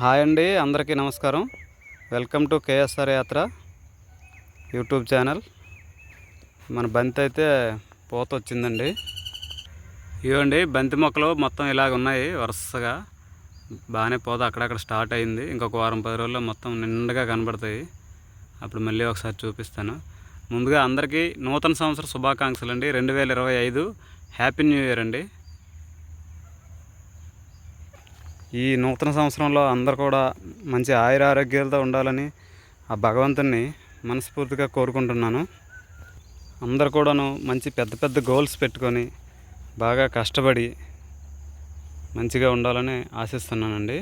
Hi అండి, అందరికీ నమస్కారం. వెల్కమ్ టు కేఎస్ఆర్ యాత్ర యూట్యూబ్ ఛానల్. మన బంతి అయితే పూత వచ్చిందండి. ఇవ్వండి బంతి మొక్కలు మొత్తం ఇలాగ ఉన్నాయి వరుసగా. బాగానే పూత అక్కడక్కడ స్టార్ట్ అయింది. ఇంకొక వారం 10 రోజుల్లో మొత్తం నిండుగా కనబడతాయి. అప్పుడు మళ్ళీ ఒకసారి చూపిస్తాను. ముందుగా అందరికీ నూతన సంవత్సర శుభాకాంక్షలు అండి. 2025 హ్యాపీ న్యూ ఇయర్ అండి. ఈ నూతన సంవత్సరంలో అందరు కూడా మంచి ఆయురారోగ్యాలతో ఉండాలని ఆ భగవంతుని మనస్ఫూర్తిగా కోరుకుంటున్నాను. అందరు కూడాను మంచి పెద్ద పెద్ద గోల్స్ పెట్టుకొని బాగా కష్టపడి మంచిగా ఉండాలని ఆశిస్తున్నానండి.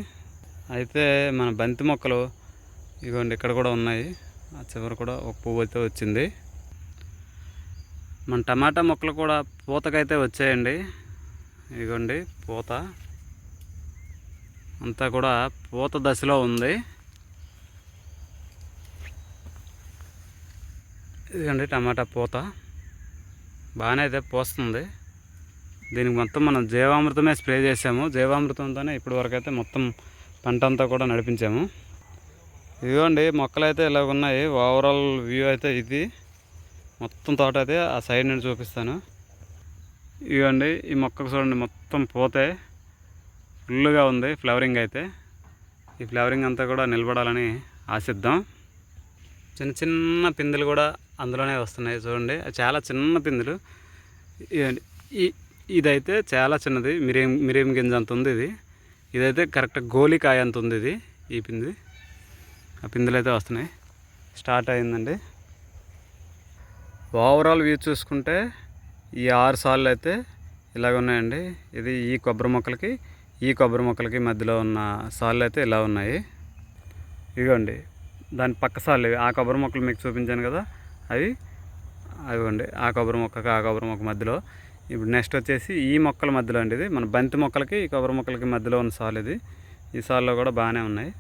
అయితే మన బంతి మొక్కలు ఇదిగోండి ఇక్కడ కూడా ఉన్నాయి. ఆ చివరి కూడా ఒక పువ్వు అయితే వచ్చింది. మన టమాటా మొక్కలు కూడా పూతకైతే వచ్చాయండి. ఇదిగోండి పూత అంతా కూడా పూత దశలో ఉంది. ఇదిగోండి టమాటా పూత బాగానే అయితే పోస్తుంది. దీనికి మొత్తం మనం జీవామృతమే స్ప్రే చేసాము. జీవామృతంతోనే ఇప్పటి వరకు అయితే మొత్తం పంట అంతా కూడా నడిపించాము. ఇదిగోండి మొక్కలు అయితే ఇలా ఉన్నాయి. ఓవరాల్ వ్యూ అయితే ఇది. మొత్తం తోట అయితే ఆ సైడ్ నుండి చూపిస్తాను. ఇదిగోండి ఈ మొక్కకు చూడండి మొత్తం పూతే ఫుల్గా ఉంది. ఫ్లవరింగ్ అయితే ఈ ఫ్లవరింగ్ అంతా కూడా నిలబడాలని ఆశిద్దాం. చిన్న చిన్న పిందెలు కూడా అందులోనే వస్తున్నాయి చూడండి. చాలా చిన్న పిందెలు. ఇదైతే చాలా చిన్నది, మిరియం గింజ అంత ఉంది. ఇదైతే కరెక్ట్ గోలికాయ అంత ఉంది ఇది. ఈ పింది ఆ పిందెలు అయితే వస్తున్నాయి. స్టార్ట్ అయిందండి. ఓవరాల్ వ్యూ చూసుకుంటే ఈ 6 సార్లు అయితే ఇలాగ ఉన్నాయండి. ఇది ఈ కొబ్బరి మొక్కలకి మధ్యలో ఉన్న సార్లు అయితే ఇలా ఉన్నాయి. ఇదిగోండి దాని పక్క సార్లు ఇవి. ఆ కొబ్బరి మొక్కలు మీకు చూపించాను కదా, అవిగోండి ఆ కొబ్బరి మొక్క మధ్యలో. ఇప్పుడు నెక్స్ట్ వచ్చేసి ఈ మొక్కల మధ్యలో అండి. ఇది మన బంతి మొక్కలకి ఈ కొబ్బరి మొక్కలకి మధ్యలో ఉన్న సార్లు ఇది. ఈ సార్లో కూడా బాగానే ఉన్నాయి.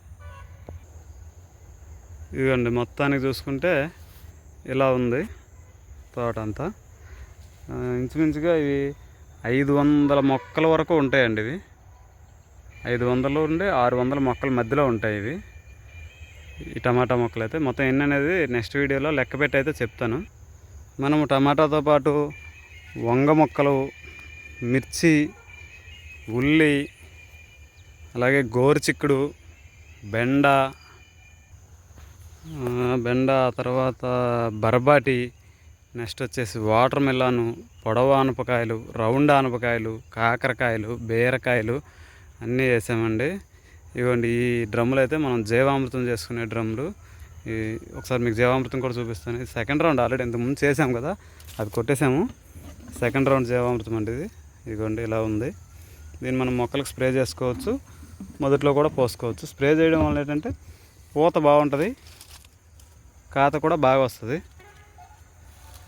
ఇదిగోండి మొత్తానికి చూసుకుంటే ఇలా ఉంది తోట అంతా. ఇంచుమించుగా ఇవి 500 మొక్కల వరకు ఉంటాయండి. ఇవి 500 నుండి 600 మొక్కల మధ్యలో ఉంటాయి ఇవి. ఈ టమాటా మొక్కలు అయితే మొత్తం ఎన్ని అనేది నెక్స్ట్ వీడియోలో లెక్క పెట్టి అయితే చెప్తాను. మనము టమాటాతో పాటు వంగ మొక్కలు, మిర్చి, ఉల్లి, అలాగే గోరుచిక్కుడు, బెండ, తర్వాత బరబాటి, నెక్స్ట్ వచ్చేసి వాటర్ మిలాను, పొడవు ఆనపకాయలు, రౌండ్ ఆనపకాయలు, కాకరకాయలు, బీరకాయలు అన్నీ వేసామండి. ఇవ్వండి ఈ డ్రమ్ములు అయితే మనం జీవామృతం చేసుకునే డ్రమ్ములు. ఒకసారి మీకు జీవామృతం కూడా చూపిస్తాను. ఇది సెకండ్ రౌండ్. ఆల్రెడీ ఇంతకుముందు చేసాము కదా, అది కొట్టేసాము. సెకండ్ రౌండ్ జీవామృతం అండి ఇది. ఇదిగోండి ఇలా ఉంది. దీన్ని మనం మొక్కలకు స్ప్రే చేసుకోవచ్చు, మొదట్లో కూడా పోసుకోవచ్చు. స్ప్రే చేయడం వల్ల ఏంటంటే పూత బాగుంటుంది, కాత కూడా బాగా వస్తుంది.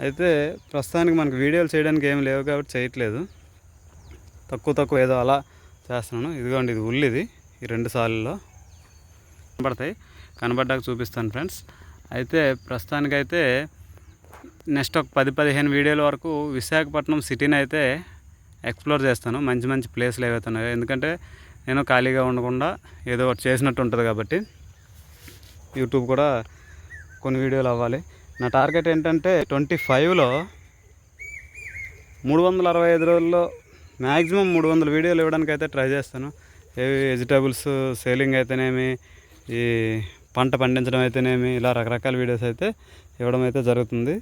అయితే ప్రస్తుతానికి మనకు వీడియోలు చేయడానికి ఏమి లేవు కాబట్టి చేయట్లేదు. తక్కువ ఏదో అలా చేస్తున్నాను. ఇదిగోండి ఇది ఉల్లిది. ఈ 2 సార్లలో కనబడ్డాక చూపిస్తాను ఫ్రెండ్స్. అయితే ప్రస్తుతానికైతే నెక్స్ట్ ఒక 10-15 వీడియోల వరకు విశాఖపట్నం సిటీని అయితే ఎక్స్ప్లోర్ చేస్తాను. మంచి ప్లేస్లు ఏవైతే ఉన్నాయో. ఎందుకంటే నేను ఖాళీగా ఉండకుండా ఏదో ఒకటి చేసినట్టు ఉంటుంది కాబట్టి యూట్యూబ్ కూడా కొన్ని వీడియోలు అవ్వాలి. నా టార్గెట్ ఏంటంటే 25లో 365 రోజుల్లో మ్యాక్సిమం 300 వీడియోలు ఇవ్వడానికి అయితే ట్రై చేస్తాను. ఏవి వెజిటేబుల్స్ సేలింగ్ అయితేనేమి, ఈ పంట పండించడం అయితేనేమి, ఇలా రకరకాల వీడియోస్ అయితే ఇవ్వడం అయితే జరుగుతుంది.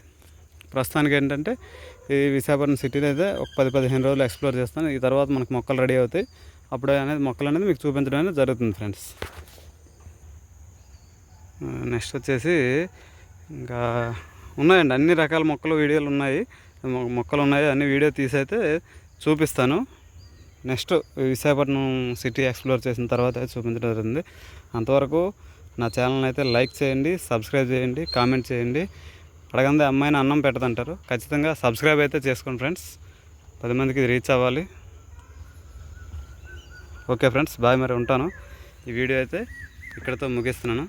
ప్రస్తుతానికి ఏంటంటే ఈ విశాఖపట్నం సిటీని అయితే ఒక 10-15 రోజులు ఎక్స్ప్లోర్ చేస్తాను. ఈ తర్వాత మనకు మొక్కలు రెడీ అవుతాయి. అప్పుడే మొక్కలు అనేది మీకు చూపించడం అనేది జరుగుతుంది ఫ్రెండ్స్. నెక్స్ట్ వచ్చేసి ఇంకా ఉన్నాయండి అన్ని రకాల మొక్కలు వీడియోలు ఉన్నాయి. అన్ని వీడియో తీసి అయితే చూపిస్తాను. నెక్స్ట్ విశాఖపట్నం సిటీ ఎక్స్ప్లోర్ చేసిన తర్వాత అయితే చూపించడం జరుగుతుంది. అంతవరకు నా ఛానల్ని అయితే లైక్ చేయండి, సబ్స్క్రైబ్ చేయండి, కామెంట్ చేయండి. అడగందే అమ్మాయిని అన్నం పెట్టదంటారు. ఖచ్చితంగా సబ్స్క్రైబ్ అయితే చేసుకోండి ఫ్రెండ్స్. 10 మందికి రీచ్ అవ్వాలి. Okay friends, bye. మరి ఉంటాను. ఈ వీడియో అయితే ఇక్కడితో ముగిస్తున్నాను.